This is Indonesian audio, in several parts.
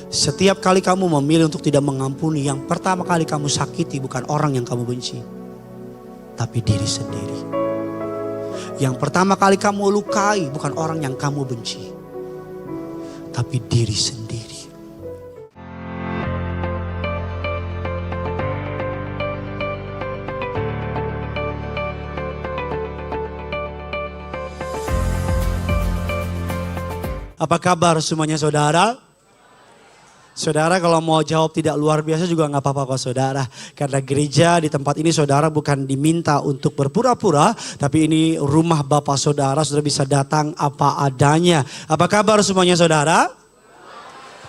Setiap kali kamu memilih untuk tidak mengampuni, yang pertama kali kamu sakiti bukan orang yang kamu benci, tapi diri sendiri. Yang pertama kali kamu lukai bukan orang yang kamu benci, tapi diri sendiri. Apa kabar semuanya saudara? Saudara kalau mau jawab tidak luar biasa juga gak apa-apa kok saudara. Karena gereja di tempat ini saudara bukan diminta untuk berpura-pura. Tapi ini rumah Bapak saudara, saudara bisa datang apa adanya. Apa kabar semuanya saudara?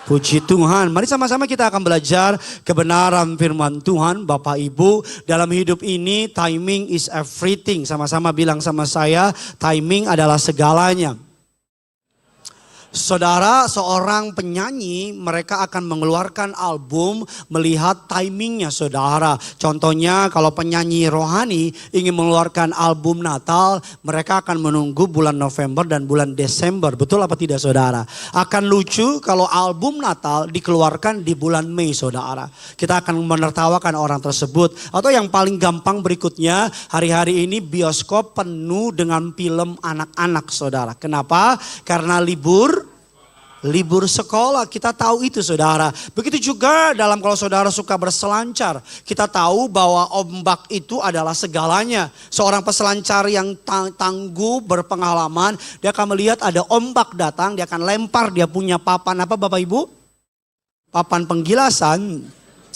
Puji Tuhan, mari sama-sama kita akan belajar kebenaran firman Tuhan. Bapak Ibu, dalam hidup ini timing is everything. Sama-sama bilang sama saya, timing adalah segalanya. Saudara, seorang penyanyi mereka akan mengeluarkan album melihat timingnya saudara. Contohnya kalau penyanyi rohani ingin mengeluarkan album Natal, mereka akan menunggu bulan November dan bulan Desember. Betul apa tidak saudara? Akan lucu kalau album Natal dikeluarkan di bulan Mei saudara. Kita akan menertawakan orang tersebut. Atau yang paling gampang berikutnya, hari-hari ini bioskop penuh dengan film anak-anak saudara. Kenapa? Karena libur sekolah, kita tahu itu saudara. Begitu juga dalam kalau saudara suka berselancar, kita tahu bahwa ombak itu adalah segalanya. Seorang peselancar yang tangguh, berpengalaman, dia akan melihat ada ombak datang, dia akan lempar, dia punya papan apa Bapak Ibu? Papan penggilasan,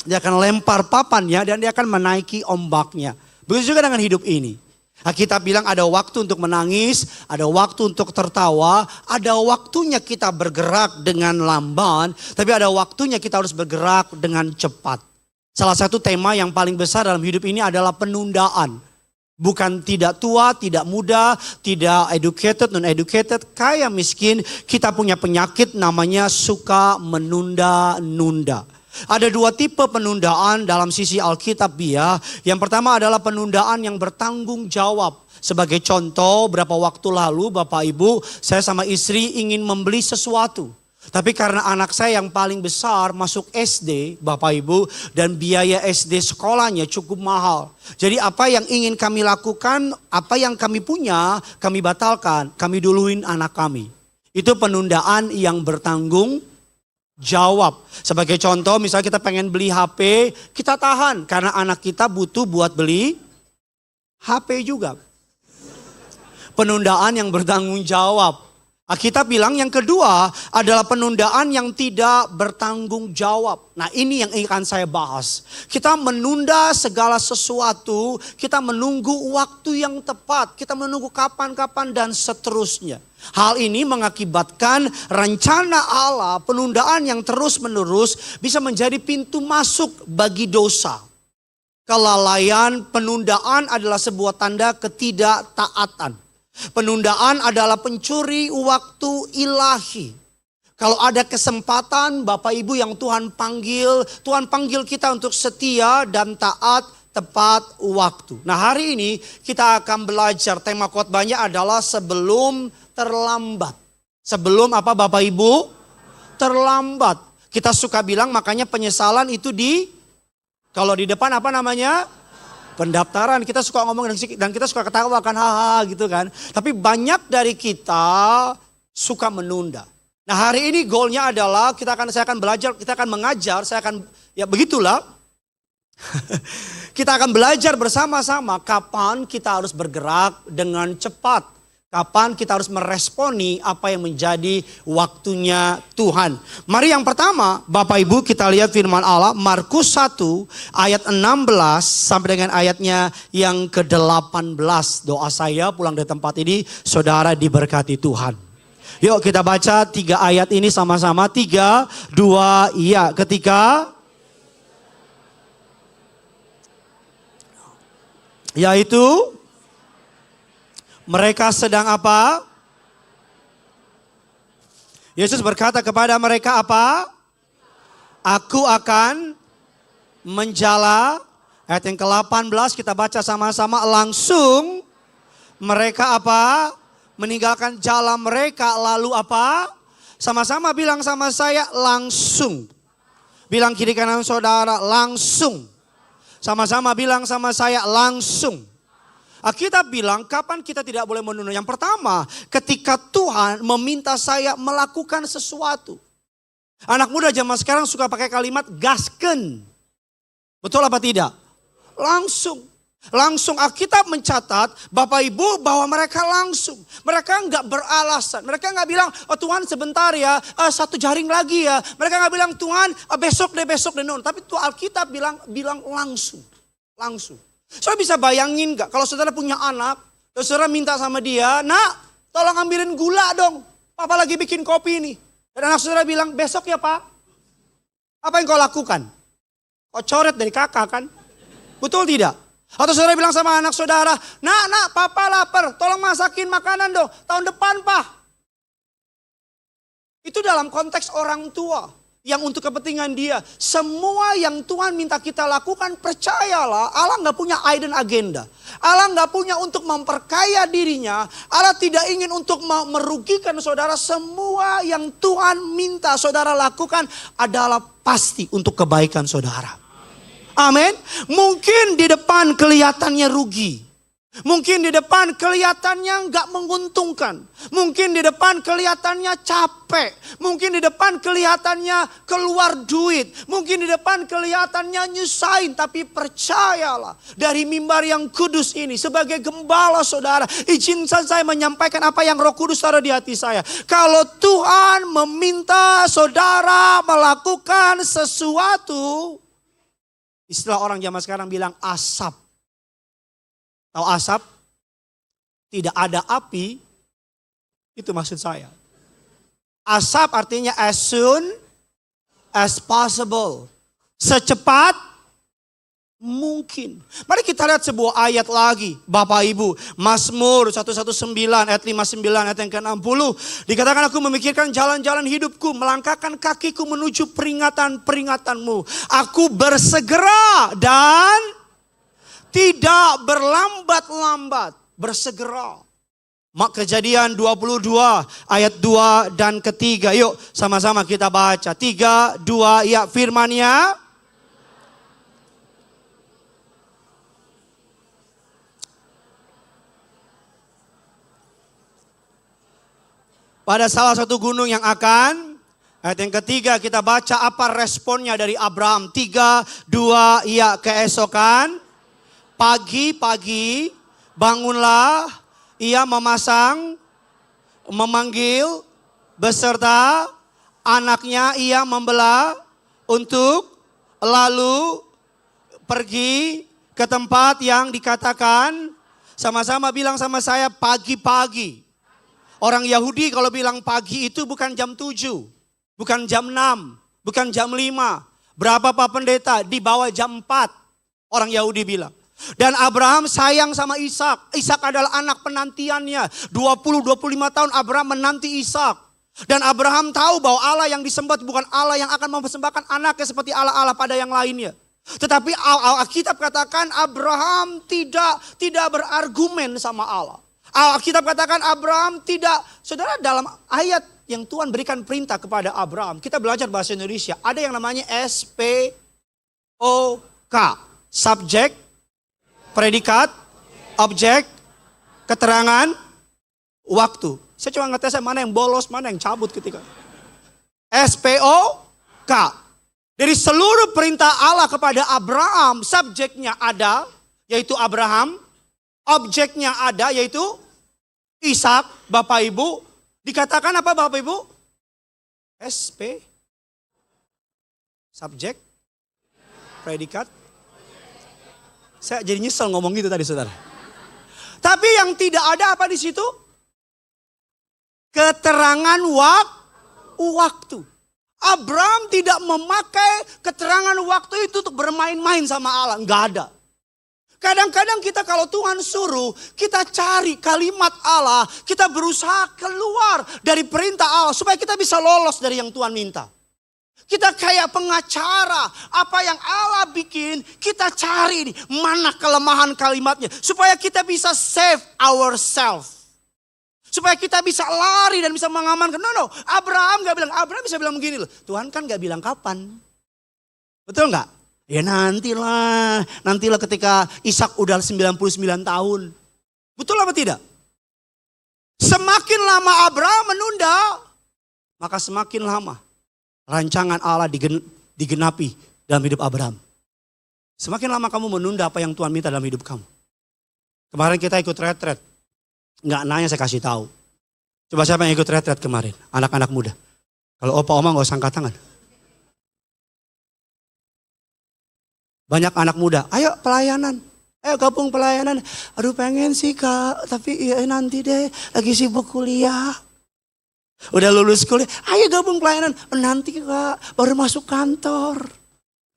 dia akan lempar papannya dan dia akan menaiki ombaknya. Begitu juga dengan hidup ini. Kita bilang ada waktu untuk menangis, ada waktu untuk tertawa, ada waktunya kita bergerak dengan lamban, tapi ada waktunya kita harus bergerak dengan cepat. Salah satu tema yang paling besar dalam hidup ini adalah penundaan. Bukan tidak tua, tidak muda, tidak educated, non-educated, kaya, miskin, kita punya penyakit namanya suka menunda-nunda. Ada dua tipe penundaan dalam sisi Alkitab ya. Yang pertama adalah penundaan yang bertanggung jawab. Sebagai contoh, berapa waktu lalu Bapak Ibu, saya sama istri ingin membeli sesuatu. Tapi karena anak saya yang paling besar masuk SD Bapak Ibu, dan biaya SD sekolahnya cukup mahal. Jadi apa yang ingin kami lakukan, apa yang kami punya, kami batalkan. Kami duluin anak kami. Itu penundaan yang bertanggung jawab. Sebagai contoh misalnya kita pengen beli HP, kita tahan karena anak kita butuh buat beli HP juga. Penundaan yang bertanggung jawab. Kita bilang yang kedua adalah penundaan yang tidak bertanggung jawab. Nah ini yang akan saya bahas. Kita menunda segala sesuatu, kita menunggu waktu yang tepat, kita menunggu kapan-kapan dan seterusnya. Hal ini mengakibatkan rencana Allah, penundaan yang terus-menerus bisa menjadi pintu masuk bagi dosa. Kelalaian, penundaan adalah sebuah tanda ketidaktaatan. Penundaan adalah pencuri waktu ilahi. Kalau ada kesempatan Bapak Ibu yang Tuhan panggil kita untuk setia dan taat tepat waktu. Nah hari ini kita akan belajar, tema khotbahnya adalah sebelum terlambat. Sebelum apa Bapak Ibu? Terlambat. Kita suka bilang makanya penyesalan itu kalau di depan apa namanya? Pendaftaran. Kita suka ngomong dan kita suka ketawa kan, haha gitu kan. Tapi banyak dari kita suka menunda. Nah hari ini goalnya adalah saya akan belajar, kita akan mengajar, ya begitulah. Kita akan belajar bersama-sama kapan kita harus bergerak dengan cepat. Kapan kita harus meresponi apa yang menjadi waktunya Tuhan. Mari yang pertama Bapak Ibu kita lihat firman Allah Markus 1 ayat 16 sampai dengan ayatnya yang ke-18. Doa saya pulang dari tempat ini saudara diberkati Tuhan. Yuk kita baca 3 ayat ini sama-sama. 3, 2, iya. Ketika yaitu mereka sedang apa? Yesus berkata kepada mereka apa? Aku akan menjala. Ayat yang ke-18 kita baca sama-sama. Langsung mereka apa? Meninggalkan jala mereka lalu apa? Sama-sama bilang sama saya langsung. Bilang kiri kanan saudara langsung. Sama-sama bilang sama saya langsung. Alkitab bilang kapan kita tidak boleh menunda. Yang pertama, ketika Tuhan meminta saya melakukan sesuatu. Anak muda zaman sekarang suka pakai kalimat gasken. Betul apa tidak? Langsung. Langsung Alkitab mencatat Bapak Ibu bahwa mereka langsung. Mereka enggak beralasan. Mereka enggak bilang, oh Tuhan sebentar ya, 1 jaring lagi ya. Mereka enggak bilang Tuhan besok deh. No. Tapi tuh Alkitab bilang langsung. Langsung. Saudara bisa bayangin gak kalau saudara punya anak, dan saudara minta sama dia, nak tolong ambilin gula dong. Papa lagi bikin kopi nih. Dan anak saudara bilang, besok ya pak. Apa yang kau lakukan? Kau coret dari kakak kan? Betul tidak? Atau saudara bilang sama anak saudara, nak papa lapar, tolong masakin makanan dong. Tahun depan pak. Itu dalam konteks orang tua. Yang untuk kepentingan dia. Semua yang Tuhan minta kita lakukan, percayalah Allah gak punya hidden agenda. Allah gak punya untuk memperkaya dirinya. Allah tidak ingin untuk merugikan saudara. Semua yang Tuhan minta saudara lakukan adalah pasti untuk kebaikan saudara. Amin. Mungkin di depan kelihatannya rugi. Mungkin di depan kelihatannya nggak menguntungkan. Mungkin di depan kelihatannya capek. Mungkin di depan kelihatannya keluar duit. Mungkin di depan kelihatannya nyusahin. Tapi percayalah dari mimbar yang kudus ini sebagai gembala saudara. Izinkan saya menyampaikan apa yang Roh Kudus taruh di hati saya. Kalau Tuhan meminta saudara melakukan sesuatu. Istilah orang zaman sekarang bilang asap. Tahu asap? Tidak ada api, itu maksud saya. Asap artinya as soon as possible. Secepat mungkin. Mari kita lihat sebuah ayat lagi. Bapak Ibu, Mazmur 119 ayat 59 ayat yang ke-60. Dikatakan aku memikirkan jalan-jalan hidupku, melangkahkan kakiku menuju peringatan-peringatanmu. Aku bersegera dan tidak berlambat-lambat, bersegera. Kejadian 22 ayat 2 dan ketiga. Yuk sama-sama kita baca. 3, 2, ya firman-Nya. Pada salah satu gunung yang akan, ayat yang ketiga kita baca apa responnya dari Abraham. 3, 2, ya keesokan. Pagi-pagi bangunlah, ia memanggil beserta anaknya, ia membelah untuk lalu pergi ke tempat yang dikatakan. Sama-sama bilang sama saya pagi-pagi. Orang Yahudi kalau bilang pagi itu bukan jam 7, bukan jam 6, bukan jam 5. Berapa Pak Pendeta? Di bawah jam 4 orang Yahudi bilang. Dan Abraham sayang sama Ishak. Ishak adalah anak penantiannya. 20-25 tahun Abraham menanti Ishak. Dan Abraham tahu bahwa Allah yang disembah bukan Allah yang akan mempersembahkan anaknya seperti Allah-Allah pada yang lainnya. Tetapi Alkitab katakan Abraham tidak berargumen sama Allah. Alkitab katakan Abraham tidak. Saudara, dalam ayat yang Tuhan berikan perintah kepada Abraham. Kita belajar bahasa Indonesia. Ada yang namanya SPOK. Subjek, predikat, objek, keterangan, waktu. Saya cuma ngetes mana yang bolos, mana yang cabut ketika. SPOK. Dari seluruh perintah Allah kepada Abraham, subjeknya ada, yaitu Abraham. Objeknya ada, yaitu Ishak, Bapak Ibu. Dikatakan apa Bapak Ibu? SP, subjek, predikat. Saya jadi nyesel ngomong gitu tadi saudara. Tapi yang tidak ada apa di situ? Keterangan waktu. Abraham tidak memakai keterangan waktu itu untuk bermain-main sama Allah. Enggak ada. Kadang-kadang kita kalau Tuhan suruh, kita cari kalimat Allah. Kita berusaha keluar dari perintah Allah supaya kita bisa lolos dari yang Tuhan minta. Kita kayak pengacara, apa yang Allah bikin, kita cari nih, mana kelemahan kalimatnya. Supaya kita bisa save ourselves. Supaya kita bisa lari dan bisa mengamankan. No, Abraham gak bilang, Abraham bisa bilang begini loh. Tuhan kan gak bilang kapan. Betul gak? Ya nantilah ketika Ishak udah 99 tahun. Betul apa tidak? Semakin lama Abraham menunda, maka semakin lama rancangan Allah digenapi dalam hidup Abraham. Semakin lama kamu menunda apa yang Tuhan minta dalam hidup kamu. Kemarin kita ikut retret. Nggak nanya saya kasih tahu. Coba siapa yang ikut retret kemarin? Anak-anak muda. Kalau opa oma nggak usah angkat tangan. Banyak anak muda, ayo pelayanan. Ayo gabung pelayanan. Aduh pengen sih kak, tapi ya nanti deh lagi sibuk kuliah. Udah lulus kuliah, ayo gabung pelayanan. Nanti kak, baru masuk kantor.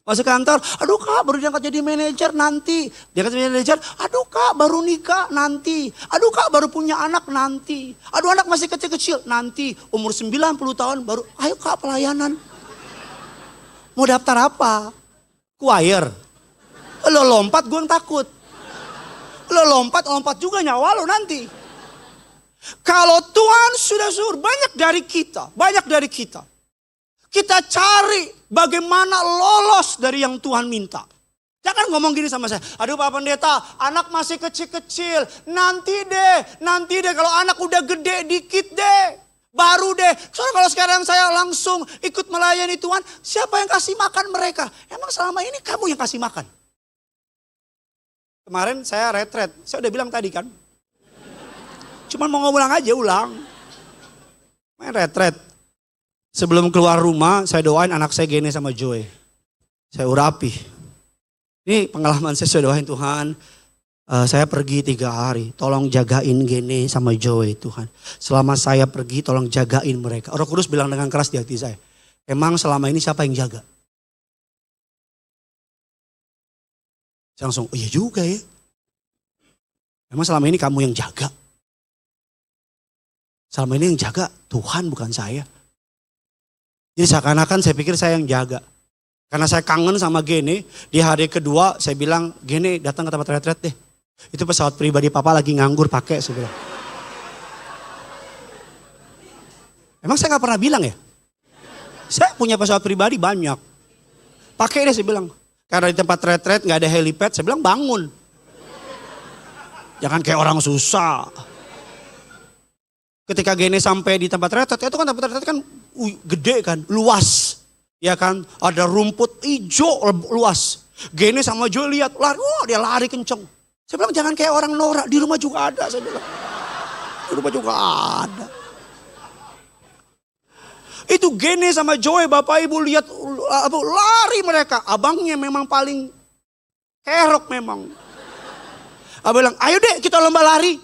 Masuk kantor, aduh kak baru diangkat jadi manajer nanti. Diangkat jadi manajer, aduh kak baru nikah nanti. Aduh kak baru punya anak nanti. Aduh anak masih kecil-kecil nanti. Umur 90 tahun baru, ayo kak pelayanan. Mau daftar apa? Choir. Lo lompat gue yang takut. Lo lompat juga nyawa lo nanti. Kalau Tuhan sudah suruh banyak dari kita. Kita cari bagaimana lolos dari yang Tuhan minta. Jangan ngomong gini sama saya. Aduh Pak Pendeta, anak masih kecil-kecil. Nanti deh kalau anak udah gede dikit deh. Baru deh. Soalnya kalau sekarang saya langsung ikut melayani Tuhan. Siapa yang kasih makan mereka? Emang selama ini kamu yang kasih makan? Kemarin saya retret. Saya udah bilang tadi kan. Cuman mau ngulang aja ulang. Main retret. Sebelum keluar rumah, saya doain anak saya Gene sama Joy. Saya urapi. Ini pengalaman saya doain Tuhan. Saya pergi 3 hari, tolong jagain Gene sama Joy Tuhan. Selama saya pergi, tolong jagain mereka. Roh Kudus bilang dengan keras di hati saya. Emang selama ini siapa yang jaga? Saya langsung, oh iya juga ya. Emang selama ini kamu yang jaga? Selama ini yang jaga Tuhan bukan saya. Jadi seakan-akan saya pikir saya yang jaga. Karena saya kangen sama Gene, di hari kedua saya bilang, Gene datang ke tempat retret deh. Itu pesawat pribadi papa lagi nganggur pakai, saya bilang. Emang saya gak pernah bilang ya? Saya punya pesawat pribadi banyak. Pakai deh saya bilang. Karena di tempat retret gak ada helipad, saya bilang bangun. Jangan kayak orang susah. Ketika Gene sampai di tempat retret, itu kan tempat retret kan gede kan, luas. Ya kan, ada rumput hijau luas. Gene sama Jo lihat, lari, dia lari kenceng. Saya bilang jangan kayak orang norak, di rumah juga ada. Saya bilang, di rumah juga ada. Itu Gene sama Joy, bapak ibu lihat lari mereka. Abangnya memang paling kerok memang. Abang bilang, ayo deh kita lomba lari.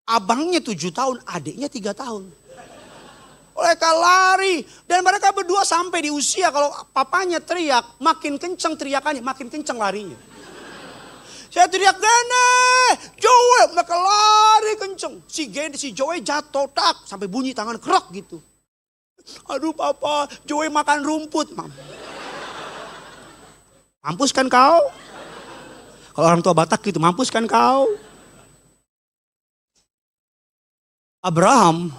Abangnya 7 tahun, adiknya 3 tahun. Mereka lari. Dan mereka berdua sampai di usia kalau papanya teriak, makin kenceng teriakannya, makin kenceng larinya. Saya teriak, Gene, Joey, mereka lari kenceng. Si Joey jatuh tak, sampai bunyi tangan kerak gitu. Aduh papa, Joey makan rumput. Mampus kan kau? Kalau orang tua Batak gitu, mampus kan kau? Abraham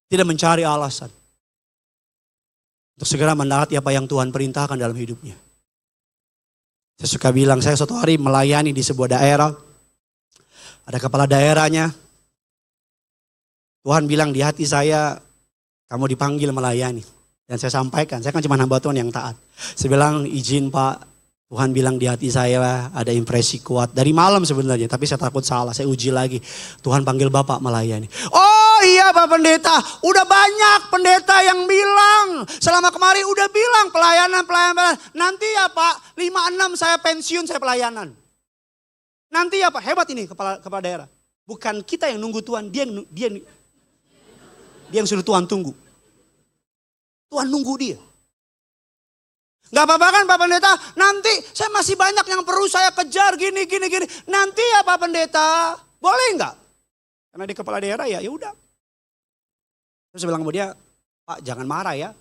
tidak mencari alasan untuk segera menaati apa yang Tuhan perintahkan dalam hidupnya. Saya suka bilang, saya suatu hari melayani di sebuah daerah. Ada kepala daerahnya. Tuhan bilang di hati saya, kamu dipanggil melayani. Dan saya sampaikan, saya kan cuma hamba Tuhan yang taat. Saya bilang, izin Pak, Tuhan bilang di hati saya ada impresi kuat. Dari malam sebenarnya, tapi saya takut salah. Saya uji lagi. Tuhan panggil Bapak melayani. Oh iya Pak Pendeta, udah banyak pendeta yang bilang. Selama kemarin udah bilang pelayanan. Nanti ya Pak, 5-6 saya pensiun, saya pelayanan. Nanti ya Pak, hebat ini kepala daerah. Bukan kita yang nunggu Tuhan, dia yang suruh Tuhan tunggu. Tuhan nunggu dia. Gak apa-apa kan Pak Pendeta, nanti saya masih banyak yang perlu saya kejar gini. Nanti ya Pak Pendeta, boleh nggak? Karena di kepala daerah ya udah. Terus saya bilang sama dia, Pak jangan marah ya.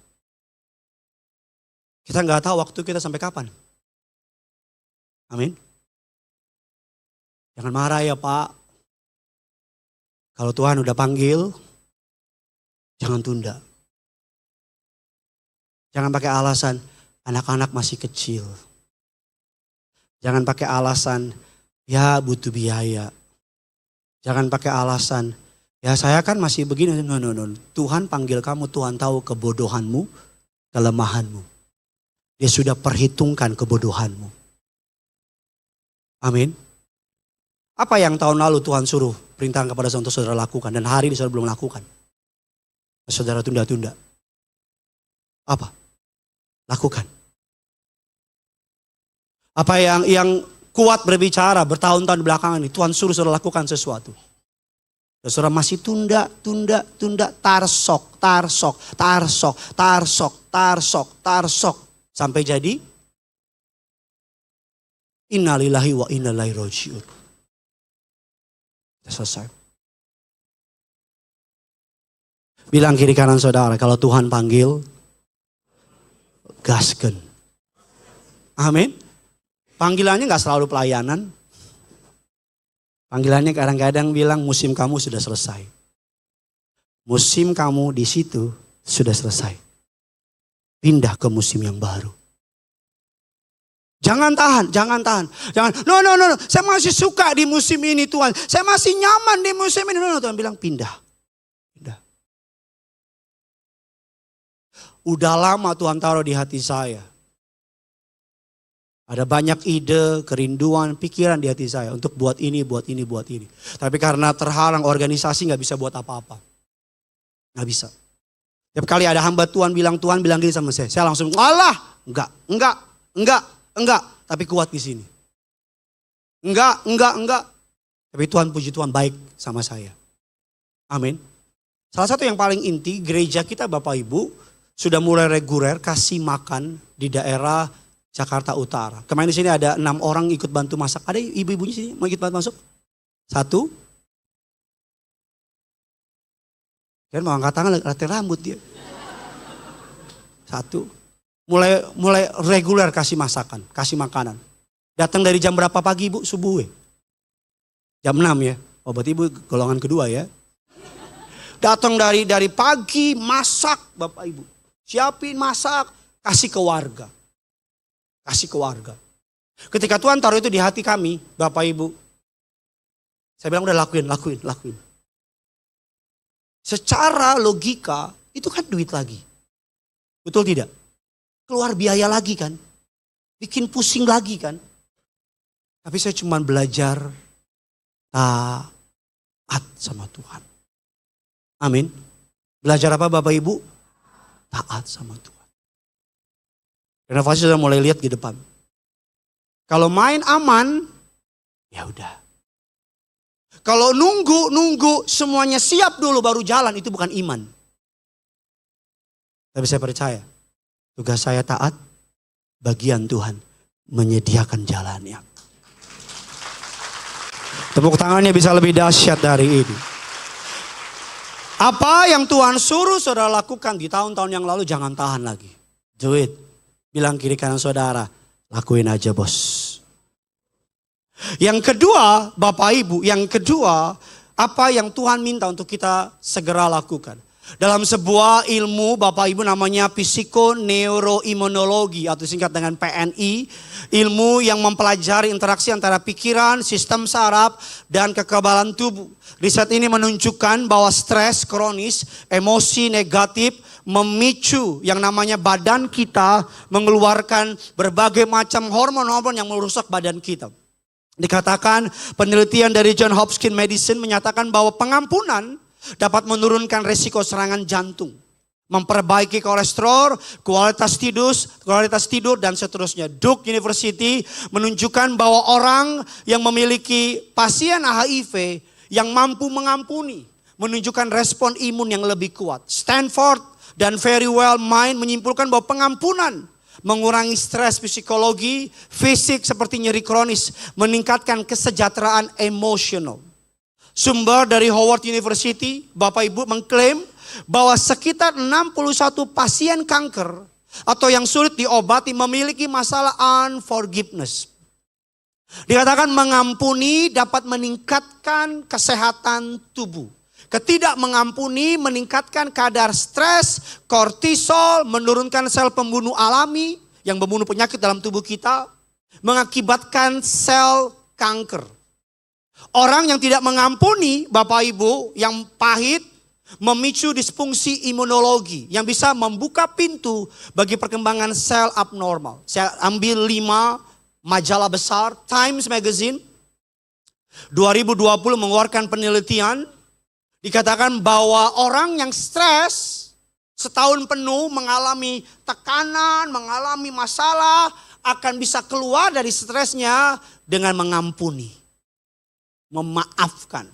Kita nggak tahu waktu kita sampai kapan. Amin. Jangan marah ya Pak. Kalau Tuhan udah panggil, jangan tunda. Jangan pakai alasan anak-anak masih kecil. Jangan pakai alasan ya butuh biaya. Jangan pakai alasan ya saya kan masih begini. No. Tuhan panggil kamu, Tuhan tahu kebodohanmu, kelemahanmu. Dia sudah perhitungkan kebodohanmu. Amin. Apa yang tahun lalu Tuhan suruh perintah kepada untuk saudara lakukan dan hari ini saudara belum lakukan? Saudara tunda-tunda. Apa? Lakukan. Apa yang kuat berbicara bertahun-tahun belakangan ini Tuhan suruh saudara lakukan sesuatu. Dan saudara masih tunda, tarsok. Sampai jadi innalillahi wa inna ilaihi raji'un. Selesai. Bilang kiri kanan saudara, kalau Tuhan panggil, gasken. Amin. Panggilannya gak selalu pelayanan. Panggilannya kadang-kadang bilang musim kamu sudah selesai. Musim kamu di situ sudah selesai. Pindah ke musim yang baru. Jangan tahan. No. Saya masih suka di musim ini Tuhan. Saya masih nyaman di musim ini. No, Tuhan bilang pindah. Udah lama Tuhan taruh di hati saya. Ada banyak ide, kerinduan, pikiran di hati saya. Untuk buat ini. Tapi karena terhalang organisasi gak bisa buat apa-apa. Gak bisa. Tiap kali ada hamba Tuhan bilang gini sama saya. Saya langsung, alah, enggak, tapi kuat di sini. Enggak. Tapi Tuhan, puji Tuhan baik sama saya. Amin. Salah satu yang paling inti, gereja kita Bapak Ibu sudah mulai reguler kasih makan di daerah Jakarta Utara. Kemarin di sini ada 6 orang ikut bantu masak. Ada ibu-ibunya sini mau ikut bantu masuk? 1. Kan mau angkat tangan latihan rambut dia. 1. Mulai reguler kasih masakan, kasih makanan. Datang dari jam berapa pagi Ibu? Subuh ya? Jam 6 ya? Oh berarti Ibu golongan kedua ya? Datang dari pagi masak Bapak Ibu. Siapin masak, kasih ke warga. Ketika Tuhan taruh itu di hati kami Bapak Ibu. Saya bilang udah lakuin. Secara logika itu kan duit lagi. Betul tidak? Keluar biaya lagi kan. Bikin pusing lagi kan. Tapi saya cuma belajar taat sama Tuhan. Amin. Belajar apa Bapak Ibu? Taat sama Tuhan. Renovasi sudah mulai lihat di depan. Kalau main aman, ya udah. Kalau nunggu semuanya siap dulu baru jalan, itu bukan iman. Tapi saya percaya. Tugas saya taat, bagian Tuhan menyediakan jalannya. Tepuk tangannya bisa lebih dahsyat dari ini. Apa yang Tuhan suruh saudara lakukan di tahun-tahun yang lalu jangan tahan lagi. Do it. Bilang kiri kanan saudara, lakuin aja bos. Yang kedua Bapak Ibu, apa yang Tuhan minta untuk kita segera lakukan. Dalam sebuah ilmu Bapak Ibu namanya psikoneuroimunologi atau singkat dengan PNI. Ilmu yang mempelajari interaksi antara pikiran, sistem saraf dan kekebalan tubuh. Riset ini menunjukkan bahwa stres kronis, emosi negatif memicu yang namanya badan kita mengeluarkan berbagai macam hormon-hormon yang merusak badan kita. Dikatakan penelitian dari John Hopkins Medicine menyatakan bahwa pengampunan dapat menurunkan risiko serangan jantung, memperbaiki kolesterol, kualitas tidur dan seterusnya. Duke University menunjukkan bahwa orang yang memiliki pasien HIV yang mampu mengampuni menunjukkan respon imun yang lebih kuat. Stanford dan Very Well Mind menyimpulkan bahwa pengampunan mengurangi stres psikologi, fisik seperti nyeri kronis, meningkatkan kesejahteraan emosional. Sumber dari Howard University, Bapak Ibu mengklaim bahwa sekitar 61 pasien kanker atau yang sulit diobati memiliki masalah unforgiveness. Dikatakan mengampuni dapat meningkatkan kesehatan tubuh. Ketidakmengampuni meningkatkan kadar stres, kortisol, menurunkan sel pembunuh alami yang membunuh penyakit dalam tubuh kita, mengakibatkan sel kanker. Orang yang tidak mengampuni, Bapak Ibu, yang pahit, memicu disfungsi imunologi yang bisa membuka pintu bagi perkembangan sel abnormal. Saya ambil 5 majalah besar, Times Magazine 2020 mengeluarkan penelitian, dikatakan bahwa orang yang stres setahun penuh mengalami tekanan, mengalami masalah, akan bisa keluar dari stresnya dengan mengampuni, memaafkan.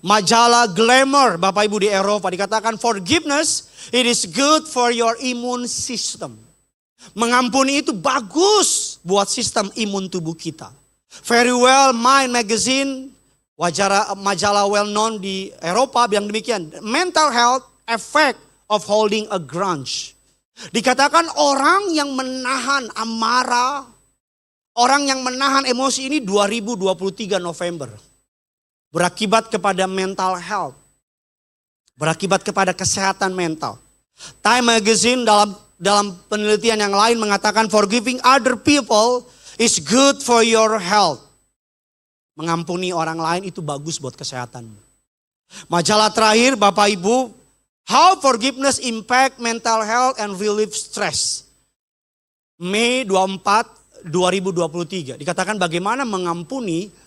Majalah Glamour, Bapak Ibu di Eropa, dikatakan forgiveness, it is good for your immune system. Mengampuni itu bagus buat sistem imun tubuh kita. Very Well Mind Magazine, majalah well known di Eropa bilang demikian. Mental health effect of holding a grudge. Dikatakan orang yang menahan amarah, orang yang menahan emosi ini 2023 November. Berakibat kepada mental health. Berakibat kepada kesehatan mental. Time Magazine dalam penelitian yang lain mengatakan forgiving other people is good for your health. Mengampuni orang lain itu bagus buat kesehatanmu. Majalah terakhir Bapak Ibu, How Forgiveness Impact Mental Health and Relieve Stress. Mei 24, 2023. Dikatakan bagaimana mengampuni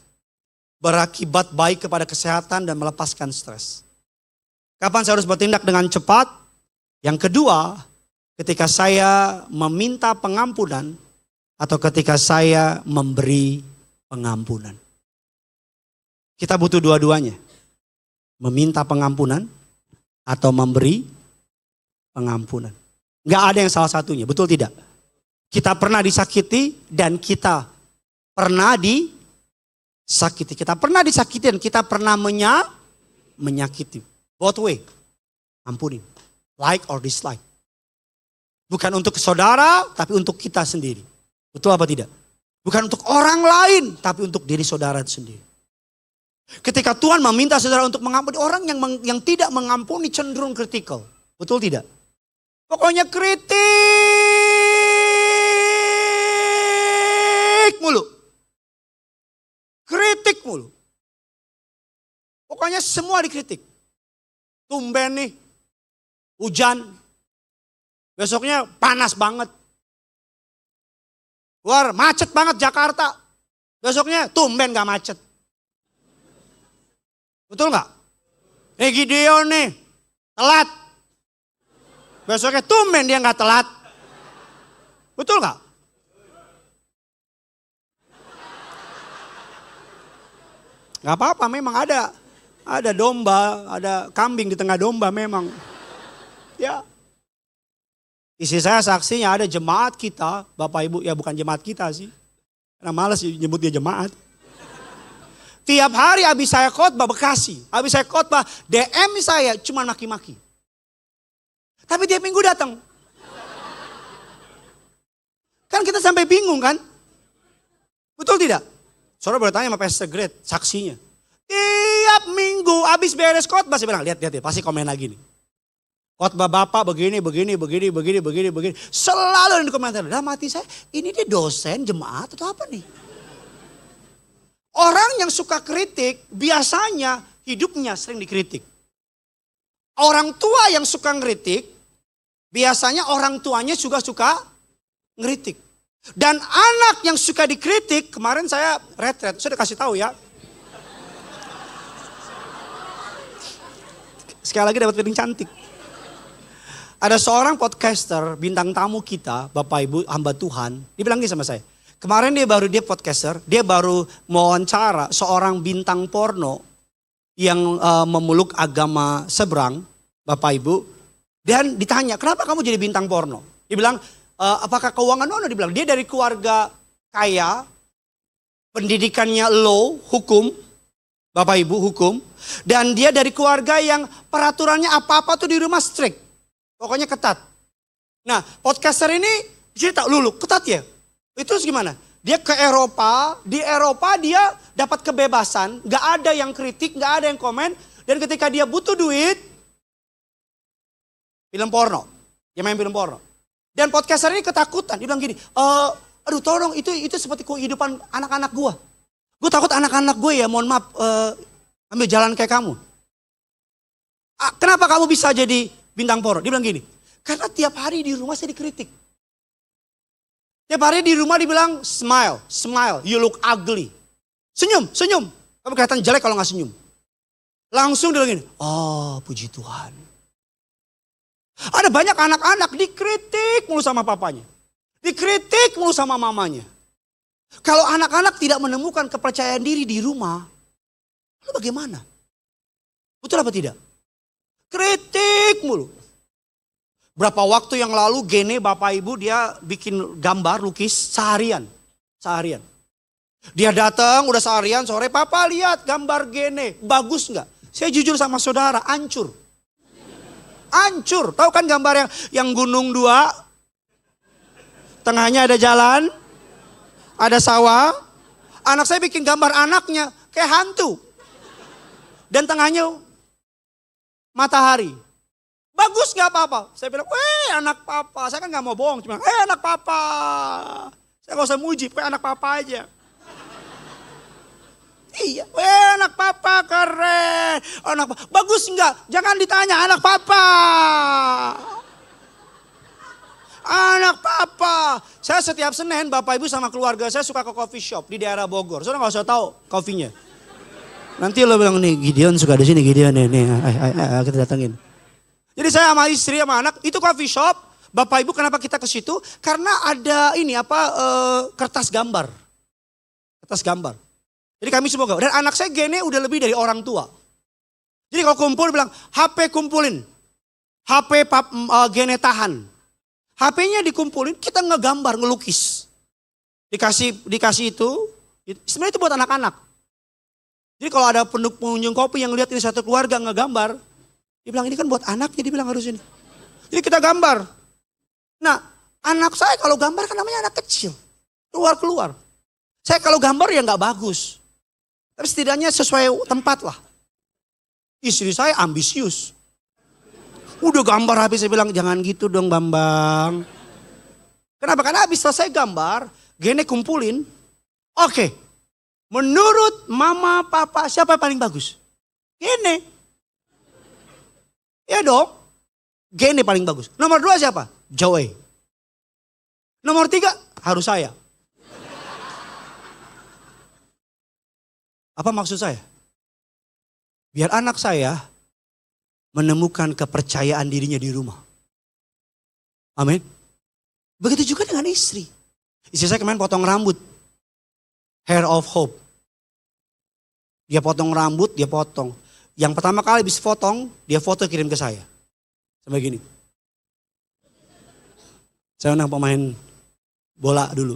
berakibat baik kepada kesehatan dan melepaskan stres. Kapan saya harus bertindak dengan cepat? Yang kedua, ketika saya meminta pengampunan atau ketika saya memberi pengampunan. Kita butuh dua-duanya. Meminta pengampunan atau memberi pengampunan. Gak ada yang salah satunya, betul tidak? Kita pernah disakiti dan kita pernah disakiti. Kita pernah disakiti dan kita pernah menyakiti. Both way. Ampunin. Like or dislike. Bukan untuk saudara, tapi untuk kita sendiri. Betul apa tidak? Bukan untuk orang lain, tapi untuk diri saudara sendiri. Ketika Tuhan meminta saudara untuk mengampuni, orang yang tidak mengampuni cenderung kritikal. Betul tidak? Pokoknya kritik mulu. Kritik mulu. Pokoknya semua dikritik. Tumben nih, hujan. Besoknya panas banget. Luar macet banget Jakarta. Besoknya tumben gak macet. Betul gak? Gideon nih, telat. Besoknya tumben dia gak telat. Betul gak? Gak apa-apa, memang ada domba, ada kambing di tengah domba memang. Ya. Isi saya saksinya ada jemaat kita, Bapak Ibu, ya bukan jemaat kita sih. Karena malas nyebut dia jemaat. Tiap hari habis saya khotbah Bekasi, habis saya khotbah DM saya cuma maki-maki. Tapi tiap minggu datang. Kan kita sampai bingung kan? Betul tidak? Saudara boleh tanya sama Pastor Great, saksinya. Tiap minggu habis beres khotbah saya bilang, lihat pasti komen lagi nih. Khotbah Bapak begini. Selalu ada di komentar. Dalam hati saya, ini dia dosen, jemaat atau apa nih? Orang yang suka kritik, biasanya hidupnya sering dikritik. Orang tua yang suka ngeritik, biasanya orang tuanya juga suka ngeritik. Dan anak yang suka dikritik, kemarin saya retret, saya udah kasih tahu ya. Sekali lagi dapat piring cantik. Ada seorang podcaster, bintang tamu kita, Bapak Ibu, hamba Tuhan, dia bilang gini sama saya. Kemarin dia podcaster, dia baru mewawancara seorang bintang porno yang memeluk agama seberang, Bapak Ibu. Dan ditanya, kenapa kamu jadi bintang porno? Dia bilang, apakah keuangan? No, dia bilang, dia dari keluarga kaya, pendidikannya low, hukum, Bapak Ibu, hukum. Dan dia dari keluarga yang peraturannya apa-apa tuh di rumah strict. Pokoknya ketat. Nah, podcaster ini cerita, lulu ketat ya? Itu gimana? Dia ke Eropa, di Eropa dia dapat kebebasan, gak ada yang kritik, gak ada yang komen. Dan ketika dia butuh duit, film porno. Dia main film porno. Dan podcaster ini ketakutan. Dia bilang gini, aduh tolong itu seperti kehidupan anak-anak gue. Gue takut anak-anak gue ya mohon maaf ambil jalan kayak kamu. Kenapa kamu bisa jadi bintang porno? Dia bilang gini, karena tiap hari di rumah saya dikritik. Tiap hari di rumah dibilang smile, smile, you look ugly. Senyum, senyum. Kamu kelihatan jelek kalau gak senyum. Langsung dia bilang gini, oh puji Tuhan. Ada banyak anak-anak dikritik mulu sama papanya. Dikritik mulu sama mamanya. Kalau anak-anak tidak menemukan kepercayaan diri di rumah, lalu bagaimana? Betul apa tidak? Kritik mulu. Berapa waktu yang lalu Gene bapak ibu dia bikin gambar lukis seharian. Seharian. Dia datang udah seharian sore, papa lihat gambar Gene. Bagus nggak? Saya jujur sama saudara, hancur. Hancur. Tahu kan gambar yang gunung dua? Tengahnya ada jalan, ada sawah. Anak saya bikin gambar anaknya kayak hantu. Dan tengahnya matahari. Bagus gak apa-apa? Saya bilang, anak papa. Saya kan gak mau bohong. Cuma, anak papa. Saya gak usah muji, anak papa aja. Iya, anak papa keren. Anak papa. Bagus enggak? Jangan ditanya anak papa. Anak papa. Saya setiap Senin bapak ibu sama keluarga saya suka ke coffee shop di daerah Bogor. Saudara gak usah tahu kopinya. Nanti lo bilang nih Gideon suka di sini Gideon nih. Ayo kita datengin. Jadi saya sama istri sama anak itu coffee shop. Bapak ibu kenapa kita ke situ? Karena ada ini kertas gambar. Kertas gambar. Jadi kami semua dan anak saya Gene udah lebih dari orang tua. Jadi kalau kumpul bilang HP kumpulin. HP Gene tahan. HP-nya dikumpulin kita ngegambar, ngelukis. Dikasih itu sebenarnya itu buat anak-anak. Jadi kalau ada pengunjung kopi yang lihat ini satu keluarga ngegambar. Dia bilang ini kan buat anaknya dia bilang harus ini. Jadi kita gambar. Nah anak saya kalau gambar kan namanya anak kecil. Keluar. Saya kalau gambar ya nggak bagus. Tapi setidaknya sesuai tempat lah. Istri saya ambisius. Udah gambar habis saya bilang jangan gitu dong Bambang. Kenapa? Karena habis selesai gambar, Gene kumpulin. Oke, menurut mama papa siapa yang paling bagus? Gene. Ya dong, Gene paling bagus. Nomor 2 siapa? Joey. Nomor 3 harus saya. Apa maksud saya? Biar anak saya menemukan kepercayaan dirinya di rumah. Amin. Begitu juga dengan istri. Istri saya kemarin potong rambut. Hair of Hope. Dia potong rambut, dia potong. Yang pertama kali habis potong, dia foto kirim ke saya. Sampai gini. Saya pernah pemain bola dulu.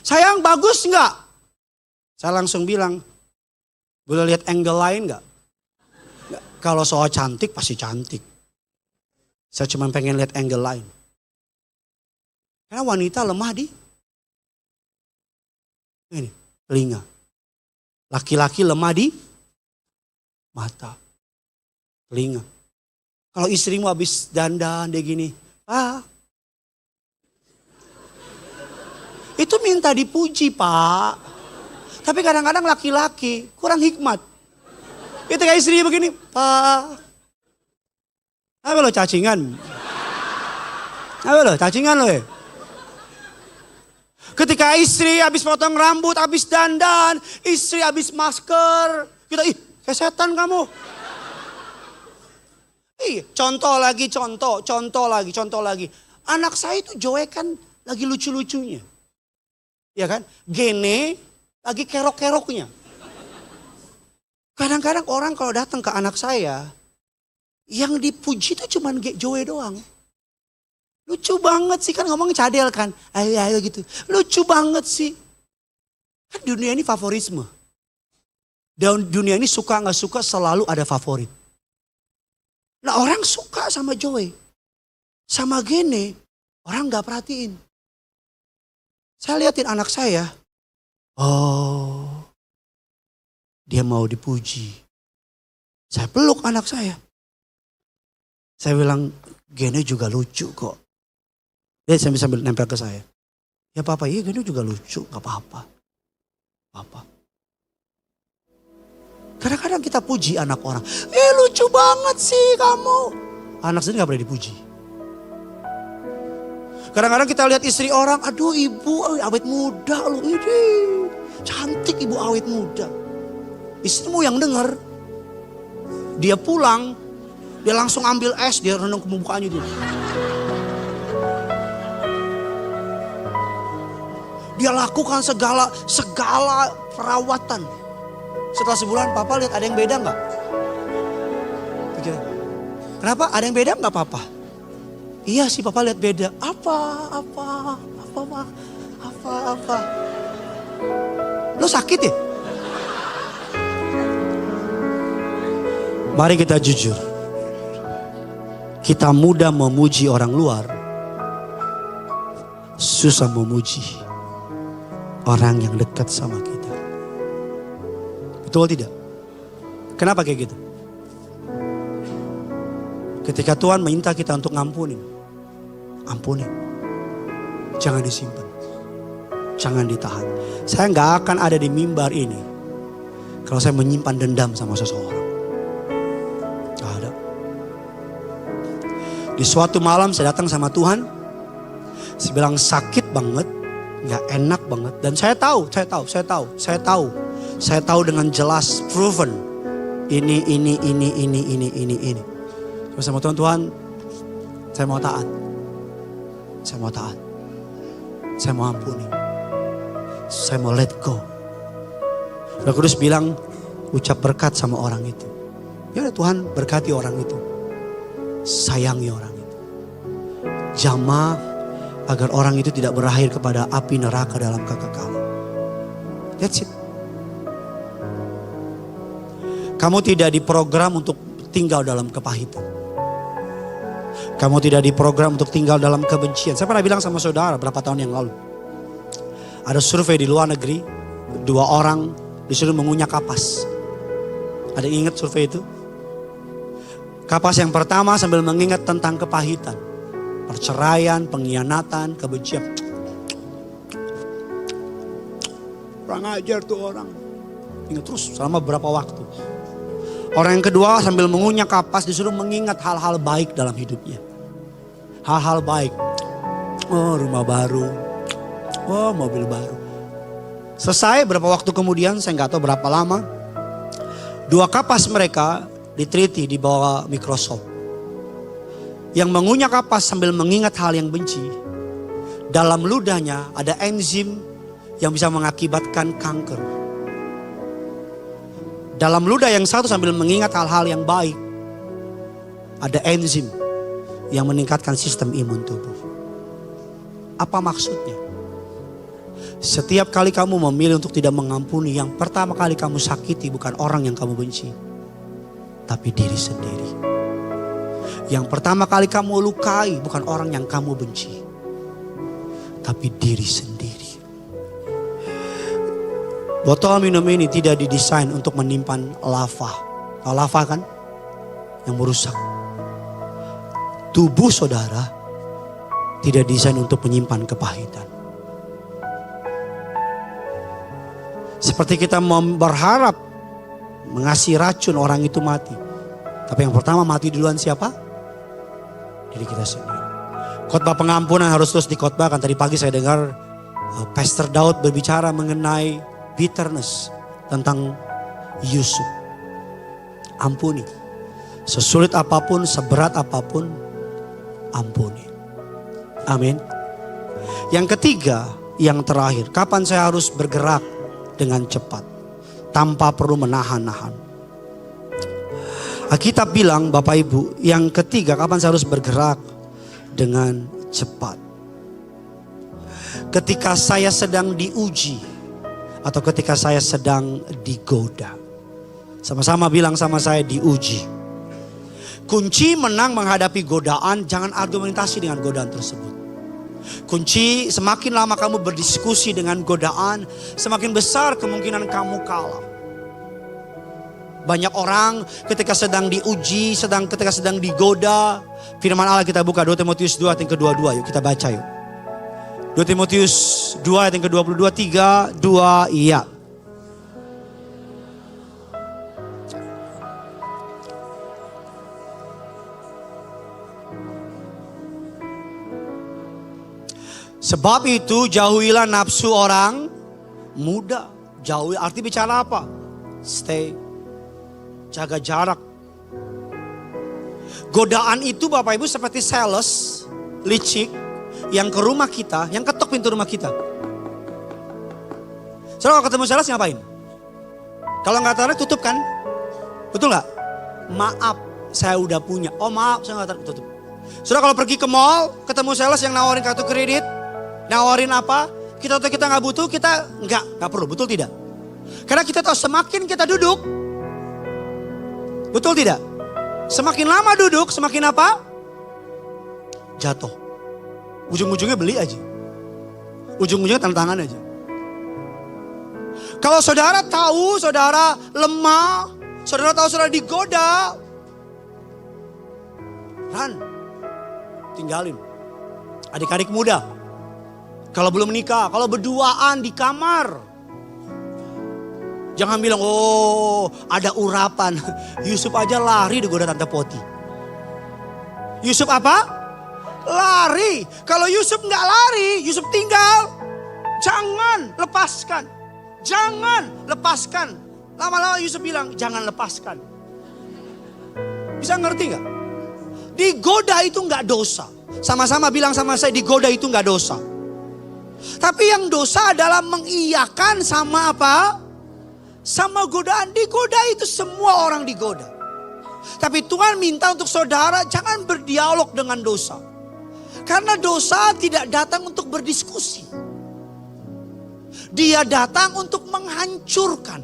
Sayang bagus enggak? Saya langsung bilang, boleh lihat angle lain enggak? Kalau soal cantik pasti cantik. Saya cuma pengen lihat angle lain. Karena wanita lemah di ini, telinga. Laki-laki lemah di mata, telinga. Kalau istrimu habis dandan dia gini, itu minta dipuji Pak. Tapi kadang-kadang laki-laki kurang hikmat. Itu kayak istri begini, Pak. Apa lo cacingan? Apa lo cacingan lo ya? Ketika istri habis potong rambut, habis dandan, istri habis masker, kita kayak setan kamu. Contoh lagi. Anak saya itu Joey kan lagi lucu-lucunya. Ya kan? Gene lagi kerok-keroknya. Kadang-kadang orang kalau datang ke anak saya, yang dipuji itu cuma Joey doang. Lucu banget sih kan ngomongnya cadel kan. Ayo gitu. Lucu banget sih. Kan dunia ini favorisme. Dan dunia ini suka gak suka selalu ada favorit. Nah orang suka sama Joey. Sama Gene, orang gak perhatiin. Saya liatin anak saya. Oh, dia mau dipuji. Saya peluk anak saya. Saya bilang, Geno juga lucu kok. Dia sambil nempel ke saya. Ya papa, iya Geno juga lucu, gak apa-apa. Papa. Kadang-kadang kita puji anak orang. Lucu banget sih kamu. Anak sendiri gak boleh dipuji. Kadang-kadang kita lihat istri orang, aduh ibu awet muda loh. Ini cantik ibu awet muda. Istrimu yang dengar. Dia pulang, dia langsung ambil es, dia rendam ke mukanya dia. Dia lakukan segala perawatan. Setelah sebulan, papa lihat ada yang beda nggak? Kenapa? Ada yang beda nggak papa? Iya sih papa lihat beda. Apa? Lo sakit ya? Mari kita jujur. Kita mudah memuji orang luar. Susah memuji orang yang dekat sama kita. Betul tidak? Kenapa kayak gitu? Ketika Tuhan minta kita untuk ngampunin. Ampunin. Jangan disimpan. Jangan ditahan. Saya gak akan ada di mimbar ini kalau saya menyimpan dendam sama seseorang. Gak ada. Di suatu malam saya datang sama Tuhan. Saya bilang sakit banget. Gak enak banget. Dan saya tahu dengan jelas proven. Ini. Terus sama Tuhan, saya mau taat. Saya mau ampuni. Saya mau let go. Roh Kudus bilang, ucap berkat sama orang itu. Ya udah Tuhan berkati orang itu. Sayangi orang itu. Jamah agar orang itu tidak berakhir kepada api neraka dalam kekekalan. That's it. Kamu tidak diprogram untuk tinggal dalam kepahitan. Kamu tidak diprogram untuk tinggal dalam kebencian. Saya pernah bilang sama saudara berapa tahun yang lalu. Ada survei di luar negeri. 2 orang disuruh mengunyah kapas. Ada yang ingat survei itu? Kapas yang pertama sambil mengingat tentang kepahitan. Perceraian, pengkhianatan, kebencian. Kurang ajar tuh orang. Ingat terus selama berapa waktu. Orang yang kedua sambil mengunyah kapas disuruh mengingat hal-hal baik dalam hidupnya. Hal-hal baik. Oh rumah baru. Oh mobil baru. Selesai berapa waktu kemudian, saya nggak tahu berapa lama. 2 kapas mereka diteliti di bawah mikroskop. Yang mengunyah kapas sambil mengingat hal yang benci. Dalam ludahnya ada enzim yang bisa mengakibatkan kanker. Dalam ludah yang satu sambil mengingat hal-hal yang baik. Ada enzim yang meningkatkan sistem imun tubuh. Apa maksudnya? Setiap kali kamu memilih untuk tidak mengampuni, yang pertama kali kamu sakiti bukan orang yang kamu benci, tapi diri sendiri. Yang pertama kali kamu lukai bukan orang yang kamu benci, tapi diri sendiri. Botol minum ini tidak didesain untuk menyimpan lava. Tahu lava kan? Yang merusak. Tubuh saudara tidak didesain untuk menyimpan kepahitan. Seperti kita berharap mengasih racun orang itu mati. Tapi yang pertama mati duluan siapa? Diri kita sendiri. Khotbah pengampunan harus terus dikhotbahkan. Tadi pagi saya dengar Pastor Daud berbicara mengenai bitterness tentang Yusuf. Ampuni. Sesulit apapun, seberat apapun, ampuni. Amin. Yang ketiga, yang terakhir, kapan saya harus bergerak dengan cepat tanpa perlu menahan-nahan. Alkitab bilang Bapak Ibu, yang ketiga kapan saya harus bergerak dengan cepat. Ketika saya sedang diuji atau ketika saya sedang digoda. Sama-sama bilang sama saya, diuji. Kunci menang menghadapi godaan, jangan argumentasi dengan godaan tersebut. Kunci semakin lama kamu berdiskusi dengan godaan, semakin besar kemungkinan kamu kalah. Banyak orang ketika sedang diuji, ketika sedang digoda. Firman Allah kita buka 2 Timotius 2 ayat yang ke-22, yuk kita baca yuk. 2 Timotius 2 ayat yang ke-22, 3, 2, iya. Sebab itu jauhilah nafsu orang muda. Jauhi, arti bicara apa? Stay. Jaga jarak. Godaan itu Bapak Ibu seperti sales, licik, yang ke rumah kita, yang ketok pintu rumah kita. Saudara kalau ketemu sales ngapain? Kalau nggak tarik tutup kan? Betul nggak? Maaf, saya udah punya. Oh maaf, saya nggak tarik tutup. Saudara kalau pergi ke mall, ketemu sales yang nawarin kartu kredit, nawarin apa? Kita tahu kita nggak butuh, kita nggak perlu, betul tidak? Karena kita tahu semakin kita duduk, betul tidak? Semakin lama duduk, semakin apa? Jatuh. Ujung-ujungnya beli aja. Ujung-ujungnya tanda tangan aja. Kalau saudara tahu saudara lemah, saudara tahu saudara digoda, run, tinggalin. Adik-adik muda, kalau belum menikah, kalau berduaan di kamar, jangan bilang, oh ada urapan. Yusuf aja lari digoda Tante Poti. Yusuf apa? Lari. Kalau Yusuf nggak lari, Yusuf tinggal. Jangan lepaskan. Jangan lepaskan. Lama-lama Yusuf bilang, jangan lepaskan. Bisa ngerti nggak? Digoda itu nggak dosa. Sama-sama bilang sama saya, digoda itu nggak dosa. Tapi yang dosa adalah mengiyakan sama apa? Sama godaan. Digoda itu semua orang digoda. Tapi Tuhan minta untuk saudara jangan berdialog dengan dosa. Karena dosa tidak datang untuk berdiskusi. Dia datang untuk menghancurkan.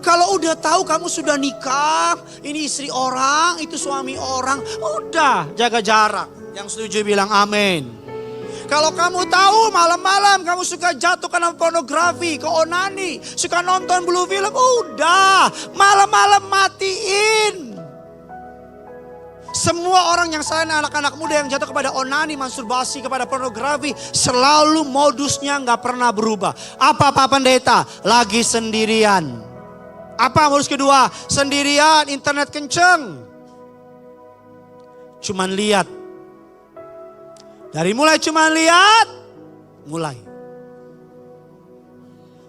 Kalau udah tahu kamu sudah nikah, ini istri orang, itu suami orang, udah jaga jarak. Yang setuju bilang amin. Kalau kamu tahu malam-malam kamu suka jatuh karena pornografi, ke onani, suka nonton blue film, udah malam-malam matiin. Semua orang yang selain anak-anak muda yang jatuh kepada onani, masturbasi, kepada pornografi, selalu modusnya nggak pernah berubah. Apa Pak Pendeta? Lagi sendirian. Apa modus kedua? Sendirian, internet kenceng. Cuman lihat. Dari mulai cuman lihat, mulai.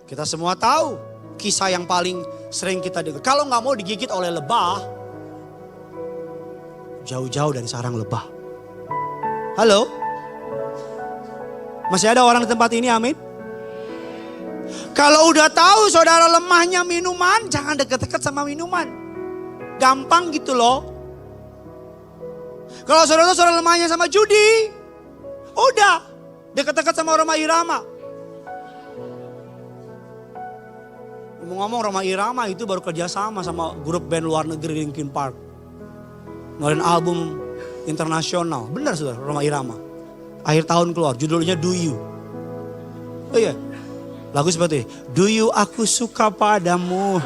Kita semua tahu kisah yang paling sering kita dengar. Kalau nggak mau digigit oleh lebah, jauh-jauh dari sarang lebah. Halo? Masih ada orang di tempat ini, amin? Kalau udah tahu saudara lemahnya minuman, jangan deket-deket sama minuman. Gampang gitu loh. Kalau saudara lemahnya sama judi, udah deket-deket sama Roma Irama. Ngomong-ngomong Roma Irama itu baru kerjasama sama grup band luar negeri Linkin Park. Ngeluarin album internasional. Benar saudara, Roma Irama. Akhir tahun keluar, judulnya Do You. Oh iya, lagu seperti Do You aku suka padamu.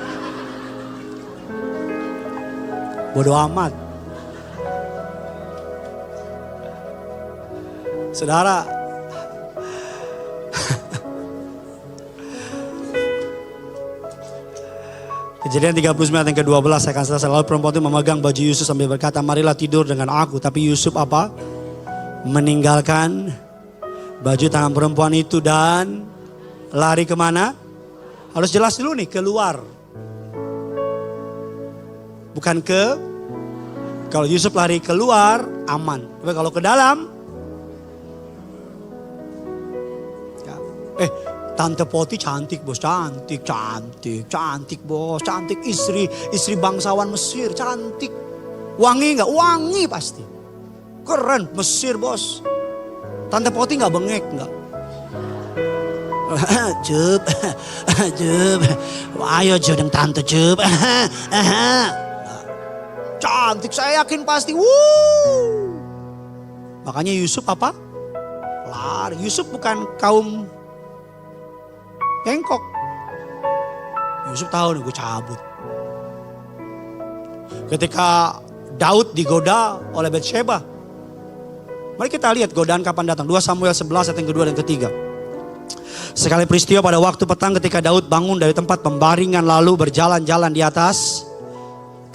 Bodoh amat. Saudara, Kejadian 39 yang ke-12, saya akan selesai. Lalu perempuan itu memegang baju Yusuf sambil berkata, marilah tidur dengan aku. Tapi Yusuf apa? Meninggalkan baju tangan perempuan itu dan lari kemana? Harus jelas dulu nih, keluar. Bukan ke, kalau Yusuf lari keluar, aman. Tapi kalau ke dalam, Tante Poti cantik bos, cantik bos, cantik istri bangsawan Mesir, cantik. Wangi nggak? Wangi pasti. Keren Mesir bos. Tante Poti nggak bengek nggak? Jup, ayo jodeng tante Jup. Cantik, saya yakin pasti. Makanya Yusuf apa? Lari. Yusuf bukan kaum bengkok. Yusuf tahu nih gue cabut. Ketika Daud digoda oleh Batsheba. Mari kita lihat godaan kapan datang. 2 Samuel 11 ayat yang kedua dan ketiga. Sekali peristiwa pada waktu petang ketika Daud bangun dari tempat pembaringan lalu berjalan-jalan di atas.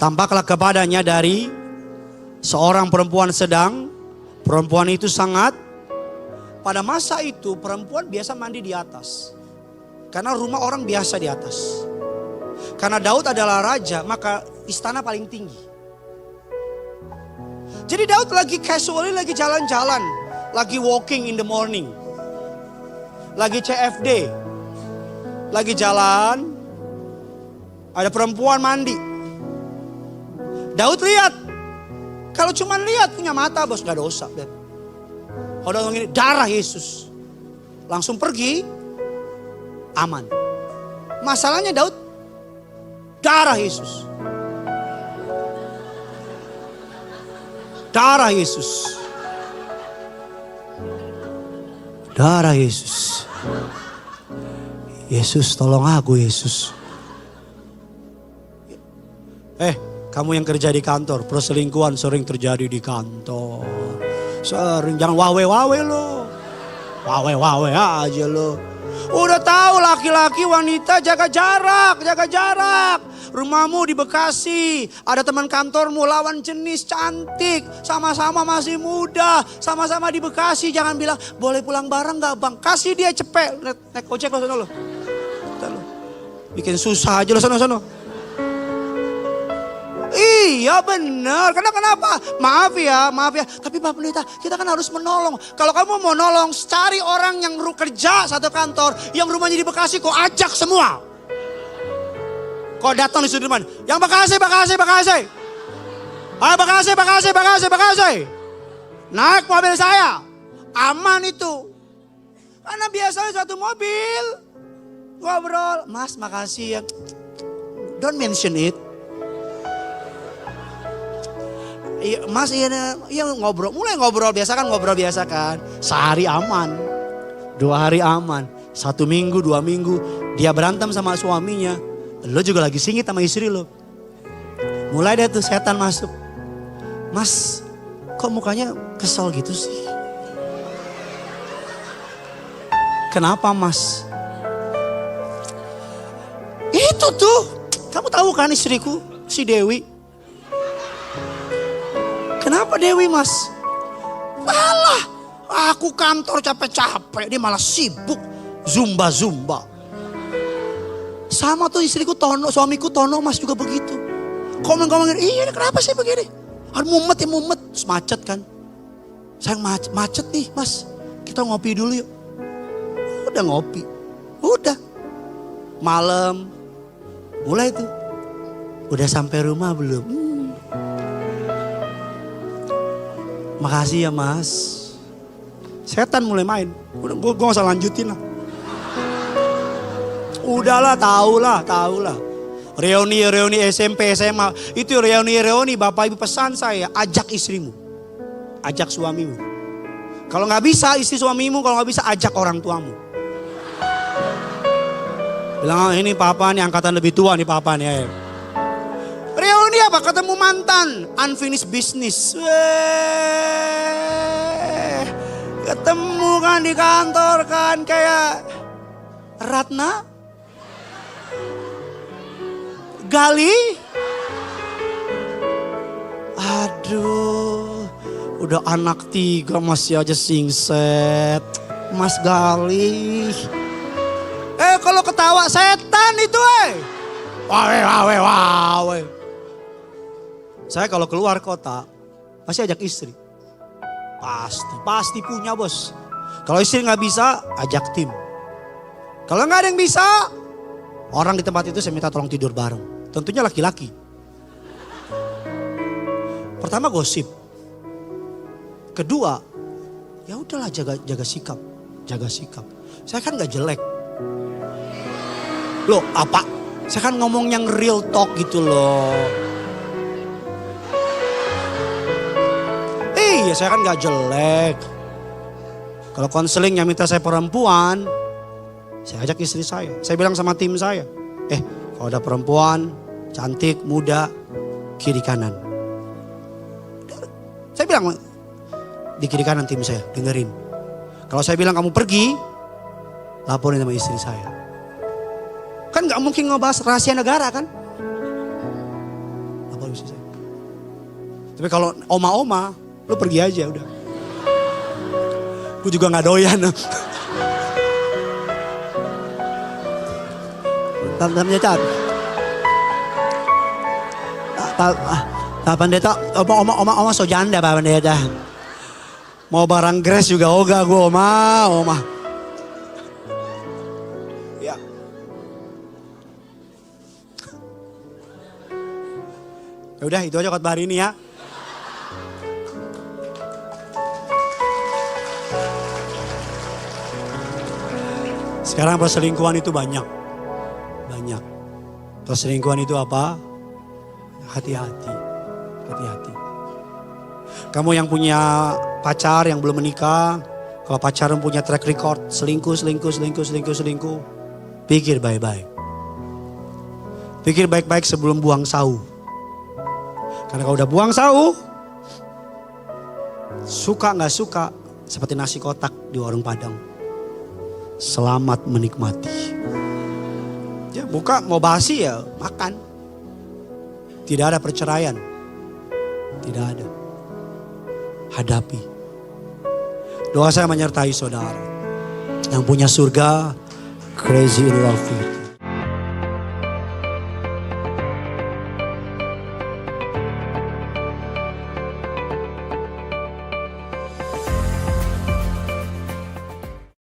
Tampaklah kepadanya dari seorang perempuan sedang. Perempuan itu sangat. Pada masa itu perempuan biasa mandi di atas. Karena rumah orang biasa di atas. Karena Daud adalah raja maka istana paling tinggi. Jadi Daud lagi casually lagi jalan-jalan. Lagi walking in the morning. Lagi CFD. Lagi jalan. Ada perempuan mandi. Daud lihat. Kalau cuma lihat punya mata bos gak dosa. Kalau Daud ngomong ini darah Yesus. Langsung pergi. Aman. Masalahnya Daud. Darah Yesus. Darah Yesus. Darah Yesus. Yesus tolong aku Yesus. Kamu yang kerja di kantor, perselingkuhan sering terjadi di kantor. Sering, jangan wawe-wawe lo. Wawe-wawe aja lo. Udah tahu laki-laki wanita jaga jarak, jaga jarak. Rumahmu di Bekasi, ada teman kantormu lawan jenis cantik, sama-sama masih muda, sama-sama di Bekasi. Jangan bilang, boleh pulang bareng gak bang? Kasih dia cepet, naik ojek lo sana lo. Bikin susah aja lo sana-sana. Iya benar, karena kenapa? Maaf ya. Tapi Pak Pendeta, kita kan harus menolong. Kalau kamu mau nolong, cari orang yang kerja satu kantor, yang rumahnya di Bekasi, kau ajak semua. Kau datang di Sudirman, yang Bekasi. Ayo Bekasi. Naik mobil saya, aman itu. Karena biasanya satu mobil, ngobrol, Mas makasih ya. Don't mention it. Mas iya ngobrol, mulai ngobrol biasa kan. Sehari aman, 2 hari aman, 1 minggu, 2 minggu. Dia berantem sama suaminya. Lo juga lagi singit sama istri lo. Mulai deh tuh setan masuk. Mas, kok mukanya kesel gitu sih? Kenapa mas? Itu tuh, kamu tahu kan istriku, si Dewi. Kenapa Dewi mas? Alah, aku kantor capek-capek, dia malah sibuk zumba. Sama tuh istriku Tono, suamiku Tono mas juga begitu. Komen-komen, iya kenapa sih begini? Ada mumet, terus macet kan. Sayang macet nih mas, kita ngopi dulu yuk. Udah ngopi, udah. Malam, mulai tuh. Udah sampai rumah belum? Makasih ya mas. Setan mulai main. Udah gue gak usah lanjutin lah. Udahlah tahu lah. Reuni SMP SMA. Itu reuni bapak ibu pesan saya. Ajak istrimu. Ajak suamimu. Kalau gak bisa istri suamimu. Kalau gak bisa ajak orang tuamu. Bilang ini papa nih angkatan lebih tua nih papa nih. Reuni apa? Ketemu mantan. Unfinished business. Ketemu kan di kantor kan kayak Ratna. Gali. Aduh. Udah anak 3 masih aja singset. Mas Gali. Kalau ketawa setan itu Wawe. Saya kalau keluar kota pasti ajak istri. Pasti punya bos. Kalau istri gak bisa ajak tim. Kalau gak ada yang bisa, orang di tempat itu saya minta tolong tidur bareng. Tentunya laki-laki. Pertama gosip. Kedua, ya udahlah jaga sikap. Saya kan gak jelek. Loh apa? Saya kan ngomong yang real talk gitu loh. Iya saya kan gak jelek. Kalau konseling yang minta saya perempuan, saya ajak istri saya. Saya bilang sama tim saya, kalau ada perempuan cantik, muda, kiri kanan. Saya bilang, di kiri kanan tim saya, dengerin. Kalau saya bilang kamu pergi, laporin sama istri saya. Kan gak mungkin ngebahas rahasia negara kan? Laporin istri saya. Tapi kalau oma-oma, lu pergi aja udah. Gue juga gak doyan. Pendeta, Pak Pendeta, oma so janda Pak Pendeta. Mau barang gres juga ogah gue oma. Ya. Ya udah itu aja khotbah hari ini ya. Sekarang perselingkuhan itu banyak. Perselingkuhan itu apa? Hati-hati. Kamu yang punya pacar yang belum menikah, kalau pacaran punya track record selingkuh. Pikir baik-baik. Pikir baik-baik sebelum buang sahu. Karena kalau udah buang sahu, suka gak suka, seperti nasi kotak di warung Padang. Selamat menikmati. Ya buka mau basi ya makan. Tidak ada perceraian. Tidak ada. Hadapi. Doa saya menyertai saudara. Yang punya surga, crazy in love with.